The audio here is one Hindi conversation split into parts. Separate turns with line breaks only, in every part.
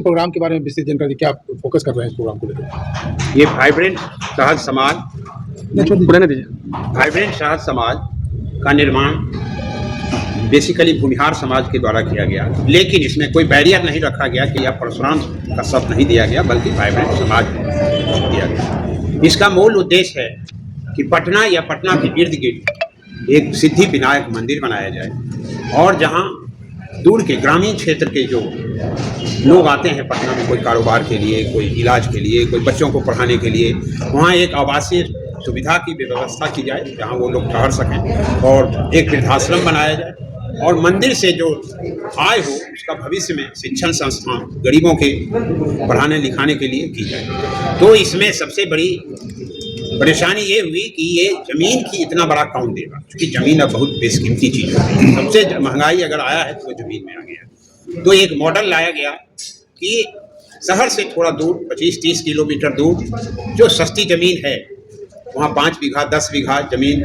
प्रोग्राम के बारे में विस्तृत जानकारी, क्या फोकस कर रहे हैं इस प्रोग्राम को लेकर?
ये वाइब्रेंट शहर समाज, वाइब्रेंट शहर समाज का निर्माण बेसिकली भूमिहार समाज के द्वारा किया गया, लेकिन इसमें कोई बैरियर नहीं रखा गया कि यह परशुराम का शब्द नहीं दिया गया, बल्कि वाइब्रेंट समाज दिया गया। इसका मूल उद्देश्य है कि पटना या पटना के इर्द गिर्द एक सिद्धि विनायक मंदिर बनाया जाए, और जहाँ दूर के ग्रामीण क्षेत्र के जो लोग आते हैं पटना में, कोई कारोबार के लिए, कोई इलाज के लिए, कोई बच्चों को पढ़ाने के लिए, वहाँ एक आवासीय सुविधा की व्यवस्था की जाए जहाँ वो लोग ठहर सकें, और एक वृद्धाश्रम बनाया जाए, और मंदिर से जो आय हो उसका भविष्य में शिक्षण संस्थान गरीबों के पढ़ाने लिखाने के लिए की जाए। तो इसमें सबसे बड़ी परेशानी ये हुई कि ये ज़मीन की इतना बड़ा कौन देगा, क्योंकि ज़मीन अब बहुत बेशकीमती चीज़ हो गई, सबसे महंगाई अगर आया है तो ज़मीन में आ गया। तो एक मॉडल लाया गया कि शहर से थोड़ा दूर 25-30 किलोमीटर दूर जो सस्ती ज़मीन है, वहाँ 5 बीघा 10 बीघा ज़मीन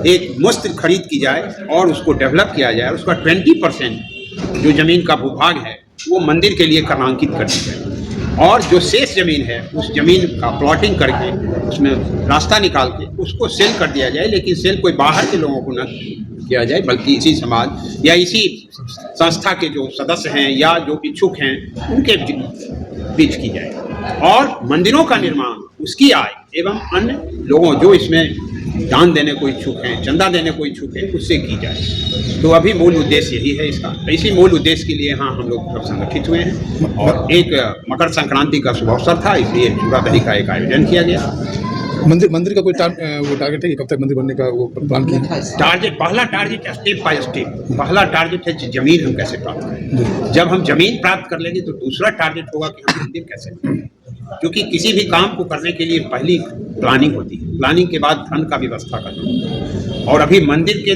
एक मुफ्त खरीद की जाए और उसको डेवलप किया जाए, उसका 20% जो ज़मीन का भूभाग है वो मंदिर के लिए क्रमांकित कर दी जाए, और जो शेष ज़मीन है उस ज़मीन का प्लॉटिंग करके उसमें रास्ता निकाल के उसको सेल कर दिया जाए, लेकिन सेल कोई बाहर के लोगों को न किया जाए, बल्कि इसी समाज या इसी संस्था के जो सदस्य हैं या जो इच्छुक हैं उनके बीच की जाए, और मंदिरों का निर्माण उसकी आय एवं अन्य लोगों जो इसमें दान देने को इच्छुक हैं, चंदा देने को इच्छुक हैं, उससे की जाए। तो अभी मूल उद्देश्य यही है इसका। इसी मूल उद्देश्य के लिए यहाँ हम लोग सब संगठित हुए हैं, और एक मकर संक्रांति का शुभ अवसर था, इसलिए चूड़ा दही का एक आयोजन किया गया।
मंदिर का कोई टारगेट है कि कब तक मंदिर बनने का वो प्लान किया?
टारगेट, पहला टारगेट स्टेप बाय स्टेप, पहला टारगेट है जमीन हम कैसे प्राप्त करें। जब हम जमीन प्राप्त कर लेंगे तो दूसरा टारगेट होगा कि हम मंदिर कैसे करें, क्योंकि किसी भी काम को करने के लिए पहली प्लानिंग होती है, प्लानिंग के बाद धन का व्यवस्था करना होता है, और अभी मंदिर के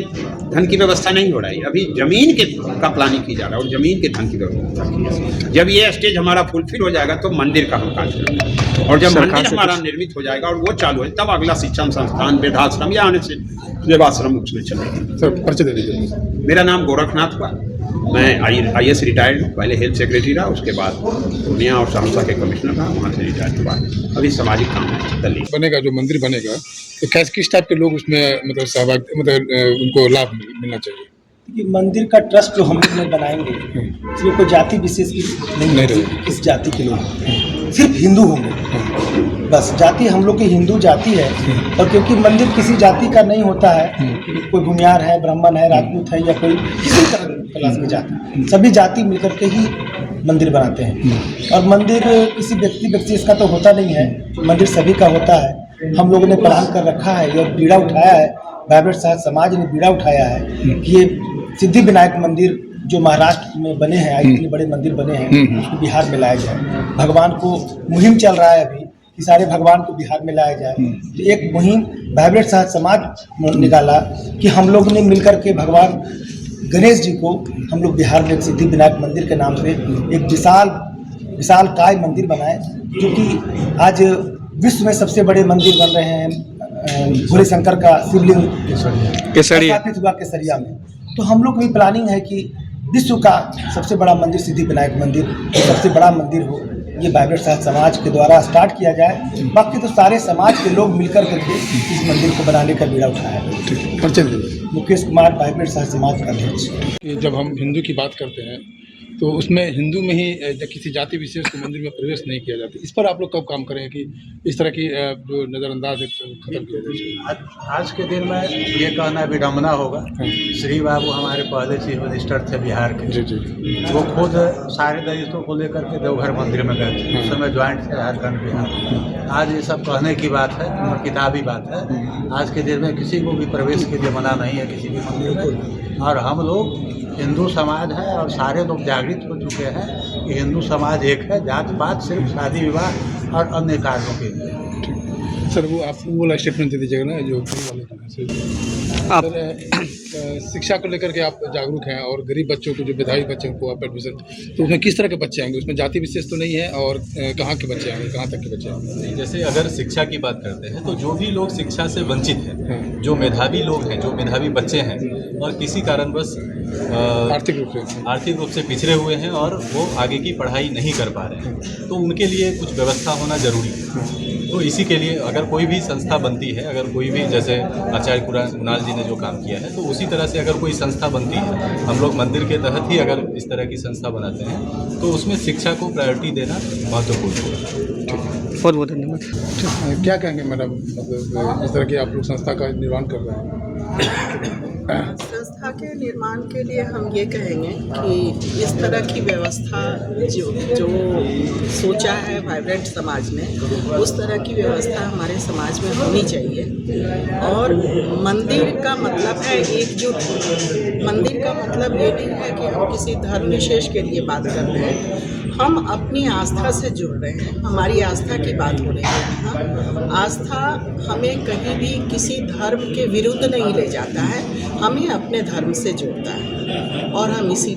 धन की व्यवस्था नहीं हो रही है, अभी जमीन के का प्लानिंग की जा रहा है और जमीन के धन की व्यवस्था की जा रही है। जब ये स्टेज हमारा फुलफिल हो जाएगा तो मंदिर का हम कार्य करेंगे, और जब मंदिर हमारा निर्मित हो जाएगा और वो चालू है तब अगला शिक्षण संस्थान, वृद्धाश्रम या आने से सेवाश्रम उसमें चलेगा।
सर परिचय दे दीजिए।
मेरा नाम गोरखनाथ हुआ, मैं IAS रिटायर्ड हूँ, पहले हेल्थ सेक्रेटरी रहा, उसके बाद पूर्णिया और सहरसा के कमिश्नर रहा, वहाँ से रिटायर्ड हुआ। अभी सामाजिक काम है दिल्ली
बनेगा, जो मंदिर बनेगा तो किस टाइप के लोग उसमें मतलब सहभाग, मतलब उनको लाभ मिलना चाहिए?
कि मंदिर का ट्रस्ट जो हम लोग बनाएंगे इसमें कोई जाति विशेष की नहीं रहेगी, किस जाति के लोग, सिर्फ हिंदू होंगे बस। जाति हम लोग की हिंदू जाति है, और क्योंकि मंदिर किसी जाति का नहीं होता है, कोई भूमिहार है, ब्राह्मण है, राजपूत है, या कोई किसी तरह क्लास में जाति, सभी जाति मिलकर के ही मंदिर बनाते हैं। और मंदिर किसी व्यक्ति इसका तो होता नहीं है, मंदिर सभी का होता है। हम लोगों ने प्लान कर रखा है और बीड़ा उठाया है, वाइब्रेंट शहर समाज ने बीड़ा उठाया है कि ये सिद्धि विनायक मंदिर जो महाराष्ट्र में बने हैं, इतने बड़े मंदिर बने हैं, उसको बिहार में लाया जाए। भगवान को मुहिम चल रहा है अभी कि सारे भगवान को बिहार में लाया जाए। तो एक मुहिम वाइब्रेंट शहर समाज निकाला कि हम लोग ने मिलकर के भगवान गणेश जी को हम लोग बिहार में एक सिद्धि विनायक मंदिर के नाम से एक विशाल काय मंदिर बनाए, जो कि आज विश्व में सबसे बड़े मंदिर बन रहे हैं। भोले शंकर का शिवलिंग स्थापित हुआ केसरिया में। तो हम लोग की प्लानिंग है कि विश्व का सबसे बड़ा मंदिर सिद्धि विनायक मंदिर, सबसे बड़ा मंदिर हो, ये वाइब्रेंट शहर समाज के द्वारा स्टार्ट किया जाए। बाकी तो सारे समाज के लोग मिलकर करके इस मंदिर को बनाने का बीड़ा उठाया है। मुकेश कुमार, वाइब्रेंट शहर समाज का अध्यक्ष।
जब हम हिंदू की बात करते हैं तो उसमें हिंदू में ही किसी जाति विशेष को मंदिर में प्रवेश नहीं किया जाता, इस पर आप लोग कब काम करें कि इस तरह की जो नज़रअंदाज खत्म किया जाए?
आज के दिन में ये कहना विडम्बना होगा, श्री बाबू हमारे पहले चीफ मिनिस्टर थे बिहार के,
जी।
वो खुद सारे दायित्वों को लेकर के देवघर मंदिर में गए थे, उस समय ज्वाइंट थे झारखंड बिहार। आज ये सब कहने की बात है और किताबी बात है। आज के दिन में किसी को भी प्रवेश के लिए मना नहीं है किसी भी मंदिर में, और हम लोग हिंदू समाज है और सारे लोग जागृत हो चुके हैं कि हिंदू समाज एक है, जात पात सिर्फ शादी विवाह और अन्य कार्यों के लिए।
सर वो आप वो स्टेटमेंट दे दीजिएगा ना जो वाले आप शिक्षा को लेकर के आप जागरूक हैं और गरीब बच्चों को, जो मेधावी बच्चों को आप एडमिशन, तो उसमें किस तरह के बच्चे आएंगे? उसमें जाति विशेष तो नहीं है, और कहाँ के बच्चे आएंगे, कहाँ तक के बच्चे आएंगे?
जैसे अगर शिक्षा की बात करते हैं तो जो भी लोग शिक्षा से वंचित हैं,
हाँ।
जो मेधावी लोग हैं, जो मेधावी बच्चे हैं और किसी कारणवश आर्थिक रूप से पिछड़े हुए हैं और वो आगे की पढ़ाई नहीं कर पा रहे हैं, तो उनके लिए कुछ व्यवस्था होना जरूरी है। तो इसी के लिए अगर कोई भी संस्था बनती है, अगर कोई भी, जैसे आचार्य कुणाल जी ने जो काम किया है, तो उसी तरह से अगर कोई संस्था बनती है, हम लोग मंदिर के तहत ही अगर इस तरह की संस्था बनाते हैं, तो उसमें शिक्षा को प्रायोरिटी देना महत्वपूर्ण है।
बहुत बहुत धन्यवाद।
क्या कहेंगे मैडम, मतलब इस तरह की आप लोग संस्था का निर्माण कर रहे हैं?
संस्था के निर्माण के लिए हम ये कहेंगे कि इस तरह की व्यवस्था जो सोचा है वाइब्रेंट समाज ने, उस तरह की व्यवस्था हमारे समाज में होनी चाहिए। और मंदिर का मतलब है एकजुट होना। मंदिर का मतलब ये नहीं है कि हम किसी धर्म विशेष के लिए बात कर रहे हैं, हम अपनी आस्था से जुड़ रहे हैं, हमारी आस्था की बात हो रही है यहाँ। आस्था हमें कहीं भी किसी धर्म के विरुद्ध नहीं ले जाता है, हमें अपने धर्म से जोड़ता है और हम इसी